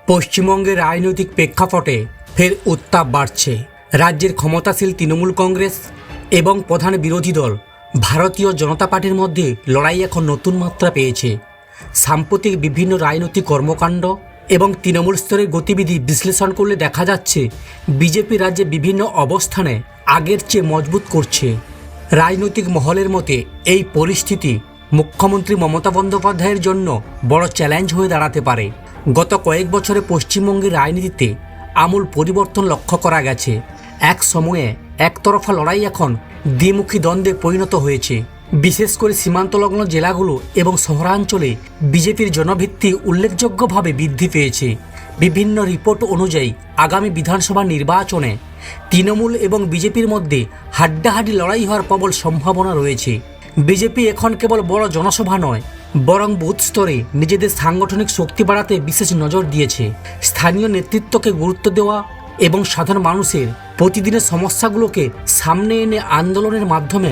পশ্চিমবঙ্গের রাজনৈতিক প্রেক্ষাপটে ফের উত্তাপ বাড়ছে। রাজ্যের ক্ষমতাশীল তৃণমূল কংগ্রেস এবং প্রধান বিরোধী দল ভারতীয় জনতা পার্টির মধ্যে লড়াই এখন নতুন মাত্রা পেয়েছে। সাম্প্রতিক বিভিন্ন রাজনৈতিক কর্মকাণ্ড এবং তৃণমূল স্তরের গতিবিধি বিশ্লেষণ করলে দেখা যাচ্ছে বিজেপি রাজ্যে বিভিন্ন অবস্থানে আগের চেয়ে মজবুত করছে। রাজনৈতিক মহলের মতে এই পরিস্থিতি মুখ্যমন্ত্রী মমতা বন্দ্যোপাধ্যায়ের জন্য বড় চ্যালেঞ্জ হয়ে দাঁড়াতে পারে। গত কয়েক বছরে পশ্চিমবঙ্গের রাজনীতিতে আমূল পরিবর্তন লক্ষ্য করা গেছে। এক সময়ে একতরফা লড়াই এখন দ্বিমুখী দ্বন্দ্বে পরিণত হয়েছে। বিশেষ করে সীমান্তলগ্ন জেলাগুলো এবং শহরাঞ্চলে বিজেপির জনভিত্তি উল্লেখযোগ্যভাবে বৃদ্ধি পেয়েছে। বিভিন্ন রিপোর্ট অনুযায়ী আগামী বিধানসভা নির্বাচনে তৃণমূল এবং বিজেপির মধ্যে হাড্ডাহাড্ডি লড়াই হওয়ার প্রবল সম্ভাবনা রয়েছে। বিজেপি এখন কেবল বড় জনসভা নয়, বরং বুথ স্তরে নিজেদের সাংগঠনিক শক্তি বাড়াতে বিশেষ নজর দিয়েছে। স্থানীয় নেতৃত্বকে গুরুত্ব দেওয়া এবং সাধারণ মানুষের প্রতিদিনের সমস্যাগুলোকে সামনে এনে আন্দোলনের মাধ্যমে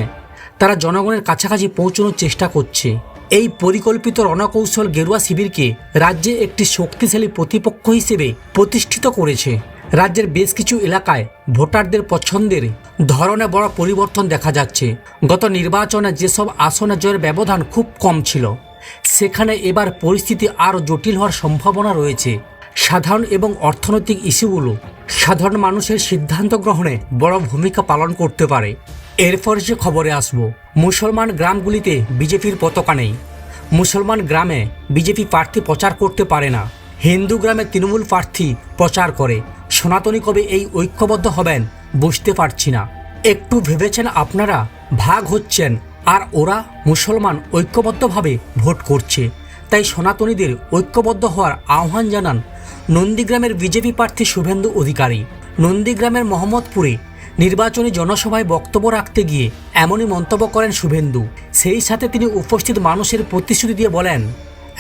তারা জনগণের কাছাকাছি পৌঁছানোর চেষ্টা করছে। এই পরিকল্পিত রণকৌশল গেরুয়া শিবিরকে রাজ্যে একটি শক্তিশালী প্রতিপক্ষ হিসেবে প্রতিষ্ঠিত করেছে। রাজ্যের বেশ কিছু এলাকায় ভোটারদের পছন্দের ধরনে বড় পরিবর্তন দেখা যাচ্ছে। গত নির্বাচনে যেসব আসনে জয়ের ব্যবধান খুব কম ছিল, সেখানে এবার পরিস্থিতি আরও জটিল হওয়ার সম্ভাবনা রয়েছে। সাধারণ এবং অর্থনৈতিক ইস্যুগুলো সাধারণ মানুষের সিদ্ধান্ত গ্রহণে বড় ভূমিকা পালন করতে পারে। এরপর যে খবরে আসব, মুসলমান গ্রামগুলিতে বিজেপির পতাকা নেই। মুসলমান গ্রামে বিজেপি প্রার্থী প্রচার করতে পারে না, হিন্দু গ্রামে তৃণমূল প্রার্থী প্রচার করে। সনাতনী কবে এই ঐক্যবদ্ধ হবেন বুঝতে পারছি না। একটু ভেবেছেন আপনারা? ভাগ হচ্ছেন আর ওরা মুসলমান ঐক্যবদ্ধভাবে ভোট করছে। তাই সনাতনীদের ঐক্যবদ্ধ হওয়ার আহ্বান জানান নন্দীগ্রামের বিজেপি প্রার্থী শুভেন্দু অধিকারী। নন্দীগ্রামের মোহাম্মদপুরে নির্বাচনী জনসভায় বক্তব্য রাখতে গিয়ে এমনই মন্তব্য করেন শুভেন্দু। সেই সাথে তিনি উপস্থিত মানুষের প্রতিশ্রুতি দিয়ে বলেন,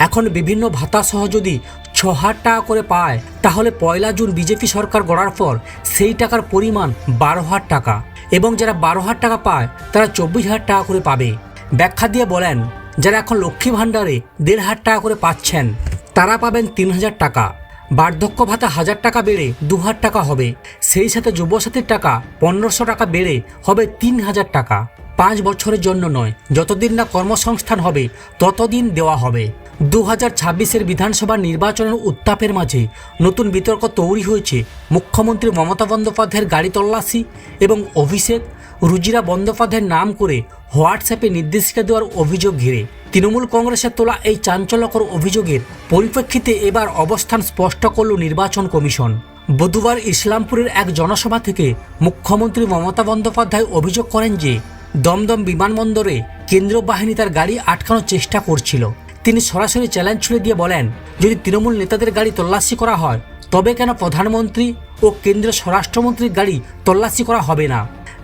এখন বিভিন্ন ভাতাসহ যদি 6,000 টাকা করে পায়, তাহলে 1 জুন বিজেপি সরকার গড়ার পর সেই টাকার পরিমাণ 12,000 টাকা, এবং যারা 12,000 টাকা পায় তারা 24,000 টাকা করে পাবে। ব্যাখ্যা দিয়ে বলেন, যারা এখন লক্ষ্মী ভাণ্ডারে 1,500 টাকা করে পাচ্ছেন তারা পাবেন 3,000 টাকা। বার্ধক্য ভাতা 1,000 টাকা বেড়ে 2,000 টাকা হবে। সেই সাথে যুবসাথীর টাকা 1,500 টাকা বেড়ে হবে 3,000 টাকা। 5 বছরের জন্য নয়, যতদিন না কর্মসংস্থান হবে ততদিন দেওয়া হবে। 2026-এর বিধানসভা নির্বাচনের উত্তাপের মাঝে নতুন বিতর্ক তৈরি হয়েছে মুখ্যমন্ত্রী মমতা বন্দ্যোপাধ্যায়ের গাড়ি তল্লাশি এবং অভিষেক রুজিরা বন্দ্যোপাধ্যায়ের নাম করে হোয়াটসঅ্যাপে নির্দেশিকা দেওয়ার অভিযোগ ঘিরে। তৃণমূল কংগ্রেসের তোলা এই চাঞ্চল্যকর অভিযোগের পরিপ্রেক্ষিতে এবার অবস্থান স্পষ্ট করল নির্বাচন কমিশন। বুধবার ইসলামপুরের এক জনসভা থেকে মুখ্যমন্ত্রী মমতা বন্দ্যোপাধ্যায় অভিযোগ করেন যে দমদম বিমানবন্দরে কেন্দ্রীয় বাহিনী তার গাড়ি আটকানোর চেষ্টা করছিল। তিনি সরাসরি চ্যালেঞ্জ ছুড়ে দিয়ে বলেন, যদি তৃণমূল নেতাদের গাড়ি তল্লাশি করা হয়, তবে কেন প্রধানমন্ত্রী ও কেন্দ্রীয় স্বরাষ্ট্রমন্ত্রীর গাড়ি তল্লাশি করা হবে না?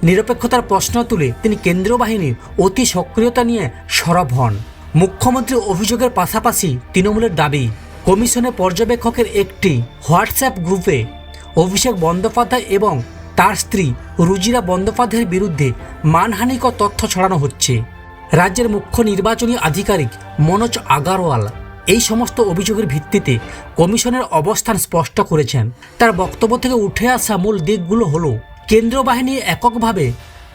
নিরপেক্ষতার প্রশ্ন তুলে তিনি কেন্দ্রীয় বাহিনীর অতি সক্রিয়তা নিয়ে সরব হন। মুখ্যমন্ত্রীর অভিযোগের পাশাপাশি তৃণমূলের দাবি, কমিশনের পর্যবেক্ষকের একটি হোয়াটসঅ্যাপ গ্রুপে অভিষেক বন্দ্যোপাধ্যায় এবং তার স্ত্রী রুজিরা বন্দ্যোপাধ্যায়ের বিরুদ্ধে মানহানিকর তথ্য ছড়ানো হচ্ছে। রাজ্যের মুখ্য নির্বাচনী আধিকারিক মনোজ আগারওয়াল এই সমস্ত অভিযোগের ভিত্তিতে কমিশনের অবস্থান স্পষ্ট করেছেন। তার বক্তব্য থেকে উঠে আসা মূল দিকগুলো হলো, কেন্দ্রীয় বাহিনী এককভাবে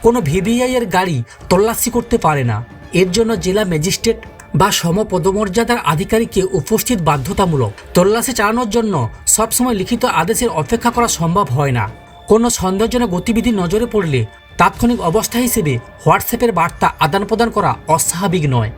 কোনো ভিভিআই এর গাড়ি তল্লাশি করতে পারে না। এর জন্য জেলা ম্যাজিস্ট্রেট বা সমপদমর্যাদার আধিকারিককে উপস্থিত বাধ্যতামূলক। তল্লাশি চালানোর জন্য সবসময় লিখিত আদেশের অপেক্ষা করা সম্ভব হয় না। কোনো সন্দেহজনক গতিবিধি নজরে পড়লে তাৎক্ষণিক অবস্থা হিসেবে হোয়াটসঅ্যাপের বার্তা আদান প্রদান করা অস্বাভাবিক নয়।